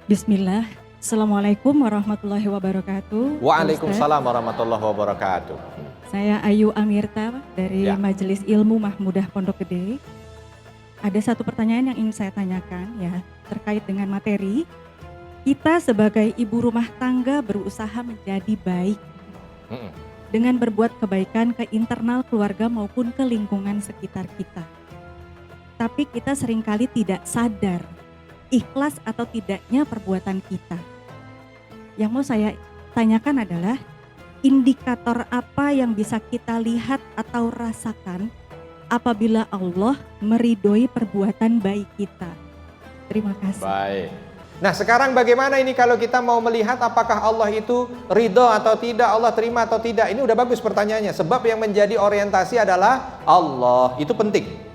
Bismillah. Assalamualaikum warahmatullahi wabarakatuh. Ustaz, Waalaikumsalam warahmatullahi wabarakatuh. saya Ayu Amirta dari Ya. Majelis Ilmu Mahmudah Pondok Gede. Ada satu pertanyaan yang ingin saya tanyakan ya, terkait dengan materi. Kita sebagai ibu rumah tangga berusaha menjadi baik Mm-mm. dengan berbuat kebaikan ke internal keluarga maupun ke lingkungan sekitar kita. Tapi kita seringkali tidak sadar ikhlas atau tidaknya perbuatan kita. Yang mau saya tanyakan adalah indikator apa yang bisa kita lihat atau rasakan apabila Allah meridhoi perbuatan baik kita. Terima kasih. Baik. Nah, sekarang bagaimana ini kalau kita mau melihat apakah Allah itu ridho atau tidak, Allah terima atau tidak? Ini udah bagus pertanyaannya. Sebab yang menjadi orientasi adalah Allah. Itu penting.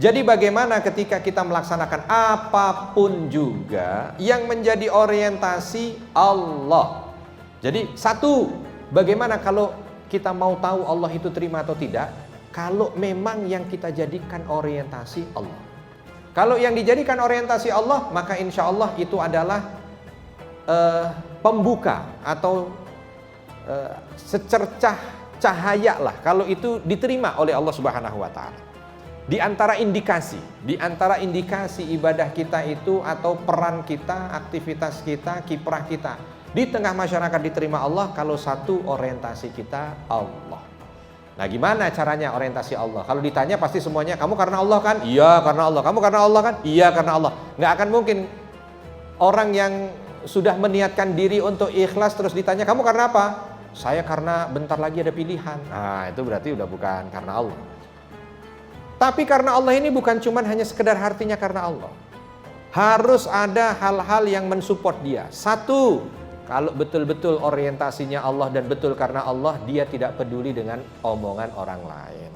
Jadi bagaimana ketika kita melaksanakan apapun juga yang menjadi orientasi Allah. Jadi satu, bagaimana kalau kita mau tahu Allah itu terima atau tidak? Kalau memang yang kita jadikan orientasi Allah. Kalau yang dijadikan orientasi Allah, maka insya Allah itu adalah pembuka atau secercah cahaya lah. Kalau itu diterima oleh Allah Subhanahu Wa Taala. Di antara indikasi ibadah kita itu atau peran kita, aktivitas kita, kiprah kita di tengah masyarakat diterima Allah kalau satu orientasi kita Allah. Nah, gimana caranya orientasi Allah? Kalau ditanya pasti semuanya, kamu karena Allah kan? Iya karena Allah. Kamu karena Allah kan? Iya karena Allah. Nggak akan mungkin orang yang sudah meniatkan diri untuk ikhlas terus ditanya, kamu karena apa? Saya karena bentar lagi ada pilihan. Nah, itu berarti udah bukan karena Allah. Tapi karena Allah ini bukan cuma hanya sekedar artinya karena Allah. Harus ada hal-hal yang mensupport dia. Satu, kalau betul-betul orientasinya Allah dan betul karena Allah, dia tidak peduli dengan omongan orang lain.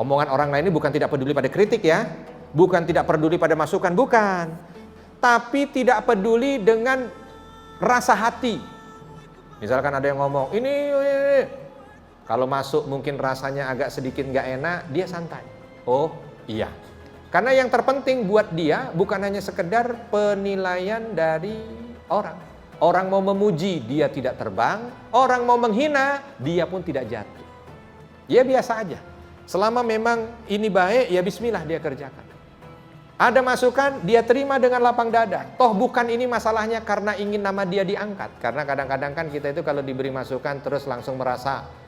Omongan orang lain ini bukan tidak peduli pada kritik ya, bukan tidak peduli pada masukan, bukan. Tapi tidak peduli dengan rasa hati. Misalkan ada yang ngomong, ini. Kalau masuk mungkin rasanya agak sedikit nggak enak, dia santai. Oh iya. Karena yang terpenting buat dia bukan hanya sekedar penilaian dari orang. Orang mau memuji, dia tidak terbang. Orang mau menghina, dia pun tidak jatuh. Ya biasa aja. Selama memang ini baik, ya bismillah dia kerjakan. Ada masukan, dia terima dengan lapang dada. Toh bukan ini masalahnya karena ingin nama dia diangkat. Karena kadang-kadang kan kita itu kalau diberi masukan terus langsung merasa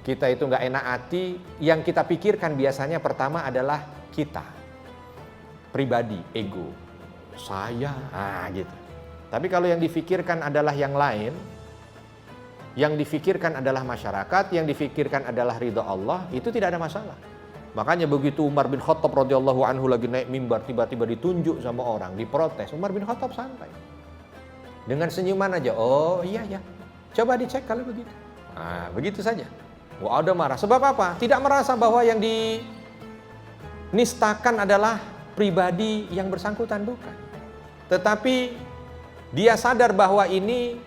kita itu nggak enak hati. Yang kita pikirkan biasanya pertama adalah kita. Pribadi, ego. Saya, gitu. Tapi kalau yang difikirkan adalah yang lain, yang difikirkan adalah masyarakat, yang difikirkan adalah ridho Allah, itu tidak ada masalah. Makanya begitu Umar bin Khattab radhiyallahu anhu lagi naik mimbar, tiba-tiba ditunjuk sama orang, diprotes, Umar bin Khattab santai. Dengan senyuman aja, oh iya ya, coba dicek kalau begitu. Nah, begitu saja. Nggak ada marah. Sebab apa? Tidak merasa bahwa yang dinistakan adalah pribadi yang bersangkutan, bukan. Tetapi dia sadar bahwa ini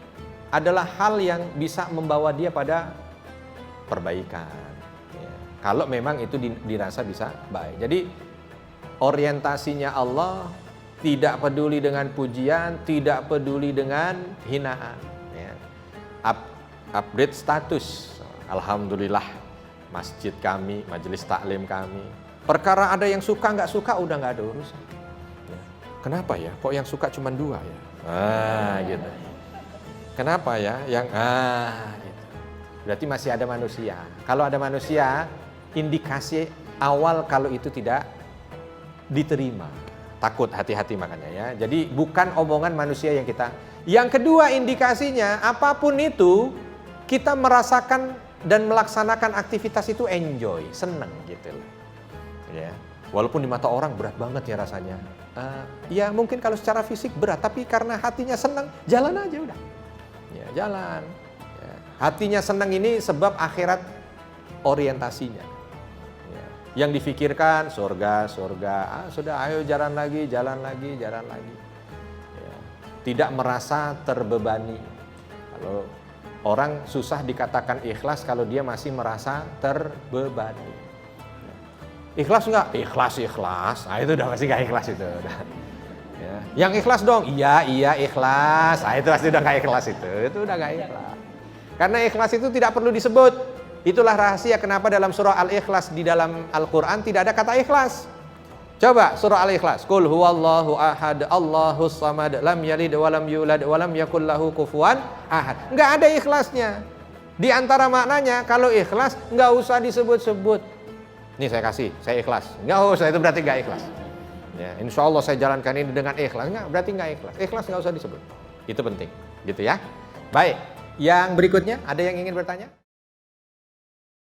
adalah hal yang bisa membawa dia pada perbaikan. Ya. Kalau memang itu dirasa bisa baik. Jadi orientasinya Allah, tidak peduli dengan pujian, tidak peduli dengan hinaan. Ya. Upgrade status. Alhamdulillah masjid kami, majelis taklim kami. Perkara ada yang suka nggak suka udah nggak ada urusan. Ya. Kenapa ya? Kok yang suka cuma 2 ya? Gitu. Kenapa ya? Yang gitu. Berarti masih ada manusia. Kalau ada manusia, indikasi awal kalau itu tidak diterima. Takut, hati-hati makanya ya. Jadi bukan omongan manusia yang kita. Yang kedua indikasinya, apapun itu kita merasakan dan melaksanakan aktivitas itu enjoy, seneng gitu loh. Ya. Walaupun di mata orang berat banget ya rasanya. Ya mungkin kalau secara fisik berat, tapi karena hatinya senang, jalan aja udah. Ya, jalan. Ya. Hatinya senang ini sebab akhirat orientasinya. Ya. Yang difikirkan surga. Sudah ayo jalan lagi. Ya. Tidak merasa terbebani. Kalau orang susah dikatakan ikhlas kalau dia masih merasa terbebani. Ikhlas enggak? Ikhlas. Nah itu udah pasti gak ikhlas itu. Ya. Yang ikhlas dong, iya ikhlas. Nah, itu pasti udah nggak ikhlas itu udah nggak ikhlas. Karena ikhlas itu tidak perlu disebut. Itulah rahasia kenapa dalam surah Al-Ikhlas di dalam Al-Quran tidak ada kata ikhlas. Coba surah Al-Ikhlas. Qul huwallahu ahad, Allahus samad, lam yalid walam yulad walam yakul lahu kufuwan ahad. Nggak ada ikhlasnya. Di antara maknanya kalau ikhlas nggak usah disebut-sebut. Nih saya ikhlas. Nggak usah, itu berarti nggak ikhlas. Ya, insya Allah saya jalankan ini dengan ikhlas. Nggak, berarti nggak ikhlas. Ikhlas nggak usah disebut. Itu penting, gitu ya. Baik, yang berikutnya ada yang ingin bertanya?